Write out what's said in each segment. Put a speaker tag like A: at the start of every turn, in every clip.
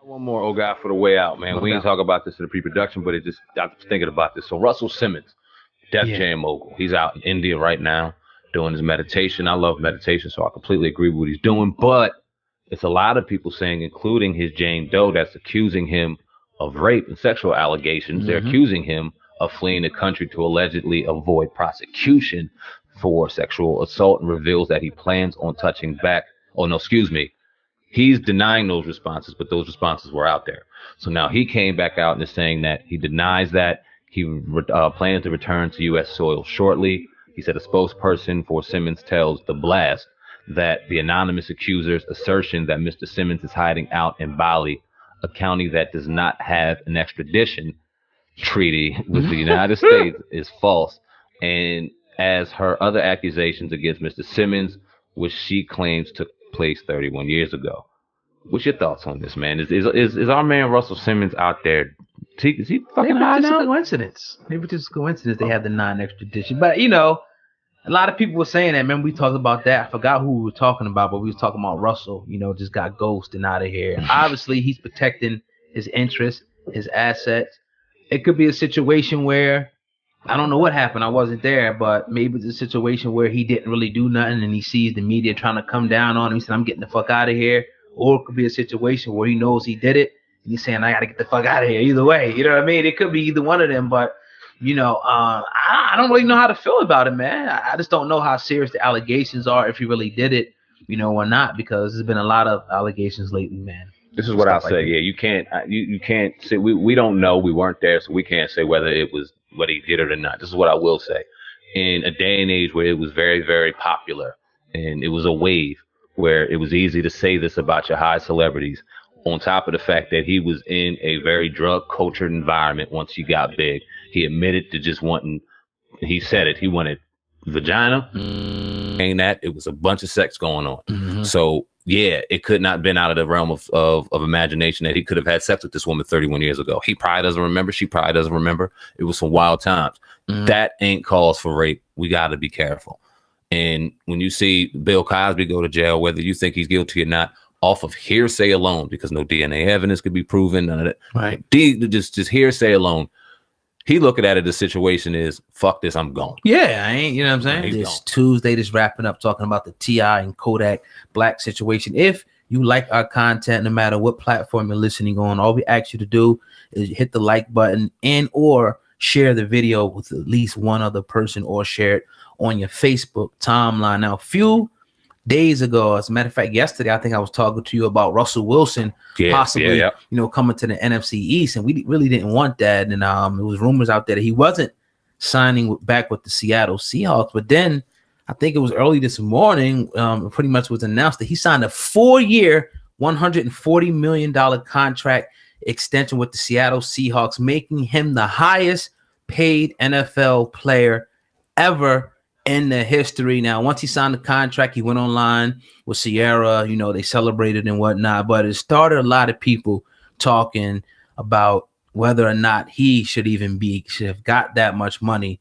A: One more old guy for the way out, man.
B: No
A: We didn't
B: doubt.
A: talk about this in the pre-production, but I was thinking about this. So Russell Simmons, Def
B: Yeah.
A: Jam mogul. He's out in India right now doing his meditation. I love meditation, so I completely agree with what he's doing. But it's a lot of people saying, including his Jane Doe, that's accusing him of rape and sexual allegations. They're accusing him of fleeing the country to allegedly avoid prosecution for sexual assault, and reveals that he plans on touching back. Oh, no, excuse me. He's denying those responses, but those responses were out there. So now he came back out and is saying that he denies that. He plans to return to U.S. soil shortly. He said a spokesperson for Simmons tells The Blast that the anonymous accuser's assertion that Mr. Simmons is hiding out in Bali, a county that does not have an extradition treaty with the United States, is false. And as her other accusations against Mr. Simmons, which she claims took place 31 years ago. What's your thoughts on this, man? Is our man Russell Simmons out there? Is he fucking
B: Maybe
A: high
B: it's just a
A: now?
B: coincidence. Maybe it's just a coincidence they have the non-extradition. But you know, a lot of people were saying that. Remember, we talked about that. I forgot who we were talking about, but we was talking about Russell. You know, just got ghosted out of here. And obviously, he's protecting his interests, his assets. It could be a situation where I don't know what happened. I wasn't there, but maybe it's a situation where he didn't really do nothing, and he sees the media trying to come down on him. He said, "I'm getting the fuck out of here." Or it could be a situation where he knows he did it, and he's saying, "I got to get the fuck out of here." Either way, you know what I mean? It could be either one of them, but you know, I don't really know how to feel about it, man. I just don't know how serious the allegations are, if he really did it, you know, or not, because there's been a lot of allegations lately, man.
A: This is what I'll
B: Stuff like
A: say.
B: that.
A: Yeah, you can't say we don't know. We weren't there, so we can't say whether he did it or not. This is what I will say. In a day and age where it was very, very popular and it was a wave where it was easy to say this about your high celebrities, on top of the fact that he was in a very drug cultured environment once he got big. He admitted to just wanting, he said it, he wanted vagina. Ain't that it was a bunch of sex going on. So yeah, it could not have been out of the realm of imagination that he could have had sex with this woman 31 years ago. He probably doesn't remember. She probably doesn't remember. It was some wild times. That ain't cause for rape. We got to be careful. And when you see Bill Cosby go to jail, whether you think he's guilty or not, off of hearsay alone, because no DNA evidence could be proven, none of that.
B: Right.
A: Just hearsay alone. He looking at it, the situation is, fuck this, I'm gone.
B: Yeah, I ain't, you know what I'm saying?
A: He's
B: This
A: gone.
B: Tuesday, just wrapping up, talking about the T.I. and Kodak Black situation. If you like our content, no matter what platform you're listening on, all we ask you to do is hit the like button and or share the video with at least one other person, or share it on your Facebook timeline. Now, a few days ago, as a matter of fact, yesterday, I think I was talking to you about Russell Wilson possibly, you know, coming to the NFC East, and we really didn't want that. And it was rumors out there that he wasn't signing back with the Seattle Seahawks. But then I think it was early this morning, pretty much was announced that he signed a 4-year, $140 million contract extension with the Seattle Seahawks, making him the highest paid NFL player ever in the history. Now, once he signed the contract, he went online with Sierra, you know, they celebrated and whatnot, but it started a lot of people talking about whether or not he should have got that much money.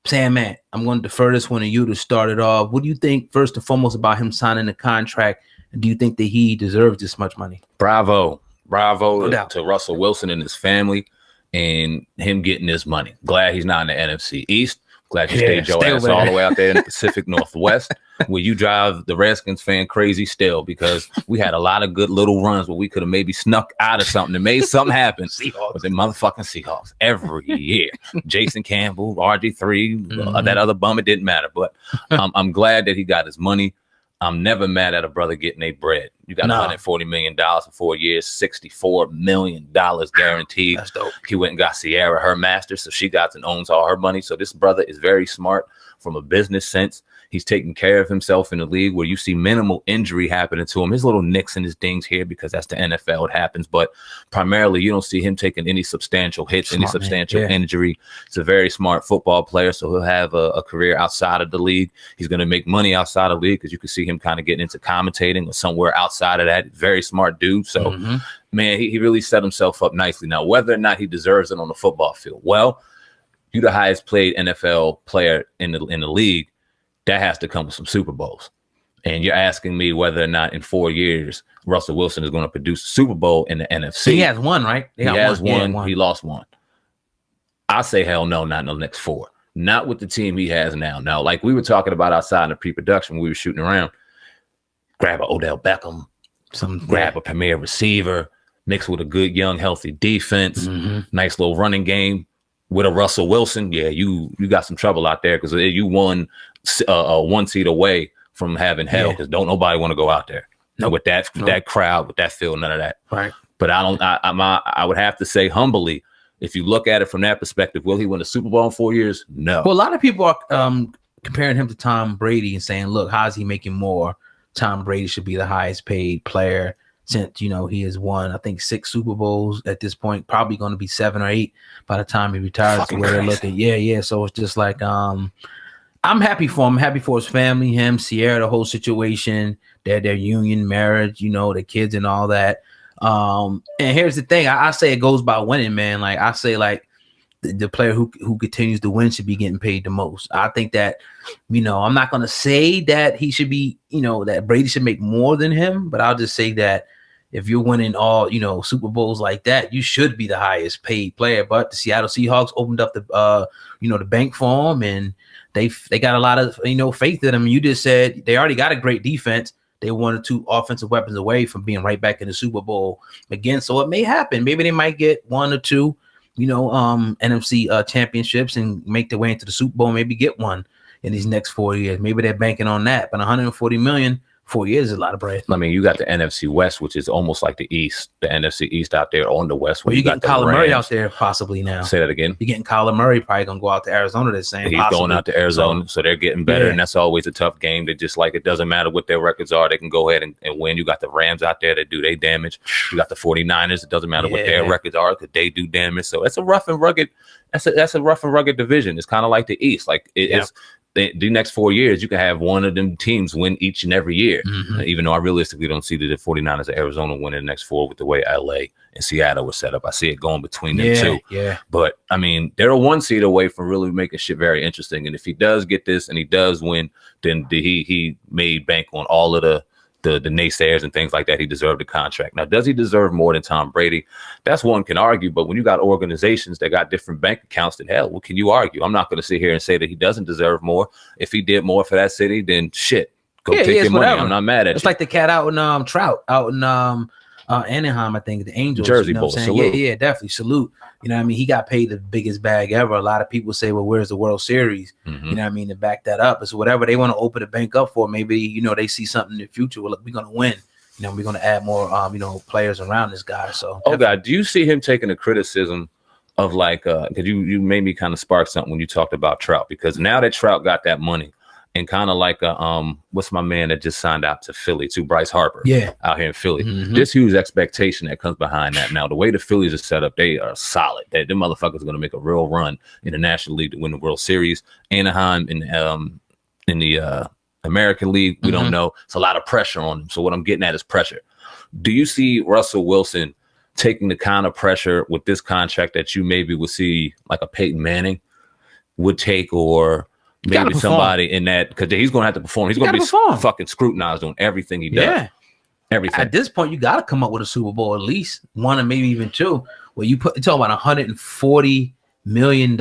B: Saying, man, I'm going to defer this one to you to start it off. What do you think, first and foremost, about him signing the contract? And do you think that he deserves this much money?
A: Bravo
B: No doubt.
A: to Russell Wilson and his family and him getting this money. Glad he's not in the NFC East. Glad you stayed your ass all the way out there in the Pacific Northwest, where you drive the Redskins fan crazy still, because we had a lot of good little runs where we could have maybe snuck out of something and made something happen. With the motherfucking Seahawks every year. Jason Campbell, RG3, that other bum, it didn't matter. But I'm glad that he got his money. I'm never mad at a brother getting a bread. You got $140 million for 4 years, $64 million guaranteed.
B: That's dope.
A: He went and got Sierra her master, so she got and owns all her money. So this brother is very smart from a business sense. He's taking care of himself in the league where you see minimal injury happening to him. His little nicks and his dings here, because that's the NFL, it happens. But primarily, you don't see him taking any substantial hits, any substantial injury. He's a very smart football player, so he'll have a career outside of the league. He's going to make money outside of the league, because you can see him kind of getting into commentating or somewhere outside of that. Very smart dude. So, man, he really set himself up nicely. Now, whether or not he deserves it on the football field, well, you're the highest paid NFL player in the league. That has to come with some Super Bowls. And you're asking me whether or not in 4 years Russell Wilson is going to produce a Super Bowl in the NFC.
B: He has one, right?
A: He has one. Yeah, he lost one. I say hell no, not in the next 4. Not with the team he has now. Now, like we were talking about outside in the pre-production, we were shooting around. Grab an Odell Beckham, grab a premier receiver, mix with a good, young, healthy defense, nice little running game with a Russell Wilson. Yeah, you got some trouble out there because you won 1 seat away from having hell because don't nobody want to go out there. No, with that crowd, with that field, none of that.
B: Right.
A: But I would have to say humbly, if you look at it from that perspective, will he win a Super Bowl in 4 years? No.
B: Well, a lot of people are comparing him to Tom Brady and saying, look, how is he making more? Tom Brady should be the highest paid player since, he has won, I think, 6 Super Bowls at this point, probably going to be 7 or 8 by the time he retires. The way they're looking. Yeah. So it's just like, I'm happy for him. I'm happy for his family, him, Sierra, the whole situation, their union, marriage, the kids and all that. And here's the thing. I say it goes by winning, man. Like I say, like the player who continues to win should be getting paid the most. I think that, I'm not going to say that he should be, that Brady should make more than him, but I'll just say that if you're winning all, Super Bowls like that, you should be the highest paid player. But the Seattle Seahawks opened up the, the bank for him, and they got a lot of, faith in him. You just said they already got a great defense. They 1 or 2 offensive weapons away from being right back in the Super Bowl again. So it may happen. Maybe they might get 1 or 2, NFC championships and make their way into the Super Bowl. Maybe get one in these next 4 years. Maybe they're banking on that. But 140 million, 4 years is a lot of bread.
A: I mean, you got the NFC West, which is almost like the East, the NFC East out there on the West.
B: Well, you getting Kyler Murray out there possibly now.
A: Say that again.
B: You're getting Kyler Murray probably going to go out to Arizona. They're saying
A: he's going out to Arizona, so they're getting better, and that's always a tough game. They just like it doesn't matter what their records are. They can go ahead and win. You got the Rams out there that do their damage. You got the 49ers. It doesn't matter what their records are because they do damage. So it's a rough and rugged. That's a rough and rugged division. It's kind of like the East. Like it's. The next 4 years, you can have one of them teams win each and every year. Even though I realistically don't see the 49ers of Arizona winning the next 4 with the way LA and Seattle were set up. I see it going between them two.
B: Yeah.
A: But I mean, they're a 1 seed away from really making shit very interesting. And if he does get this and he does win, then he made bank on all of the naysayers and things like that. He deserved a contract. Now, does he deserve more than Tom Brady? That's one can argue, but when you got organizations that got different bank accounts, then hell, what can you argue? I'm not going to sit here and say that he doesn't deserve more. If he did more for that city, then shit, go take your money. I'm not mad at
B: it's like the cat out in Trout out in Anaheim, I think, the Angels.
A: Jersey Bowl, salute.
B: Yeah, definitely, salute. He got paid the biggest bag ever. A lot of people say, well, where's the World Series? To back that up. So whatever they want to open the bank up for, maybe, they see something in the future. Well, look, we're going to win. We're going to add more, players around this guy. So,
A: God, do you see him taking the criticism of like, because you made me kind of spark something when you talked about Trout, because now that Trout got that money, and kind of like what's my man that just signed out to Philly to Bryce Harper, out here in Philly. This huge expectation that comes behind that. Now the way the Phillies are set up, they are solid. Them motherfuckers are going to make a real run in the National League to win the World Series. Anaheim in the American League, we don't know. It's a lot of pressure on them. So what I'm getting at is pressure. Do you see Russell Wilson taking the kind of pressure with this contract that you maybe would see like a Peyton Manning would take, or maybe somebody in that, because he's going to have to perform. He's going to be fucking scrutinized on everything he does.
B: Yeah.
A: Everything.
B: At this point, you got to come up with a Super Bowl, at least 1 or maybe even 2. Where you talk about $140 million.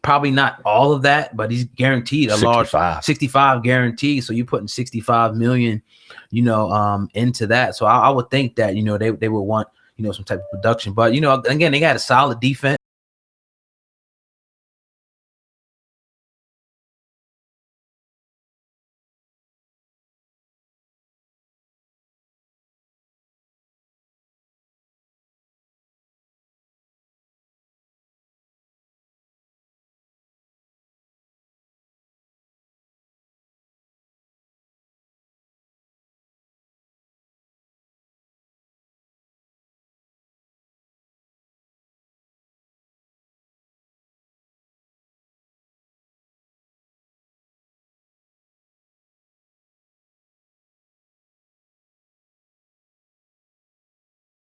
B: Probably not all of that, but he's guaranteed a 65. Large 65 guaranteed. So you're putting 65 million, into that. So I would think that, they would want, some type of production. But, again, they got a solid defense.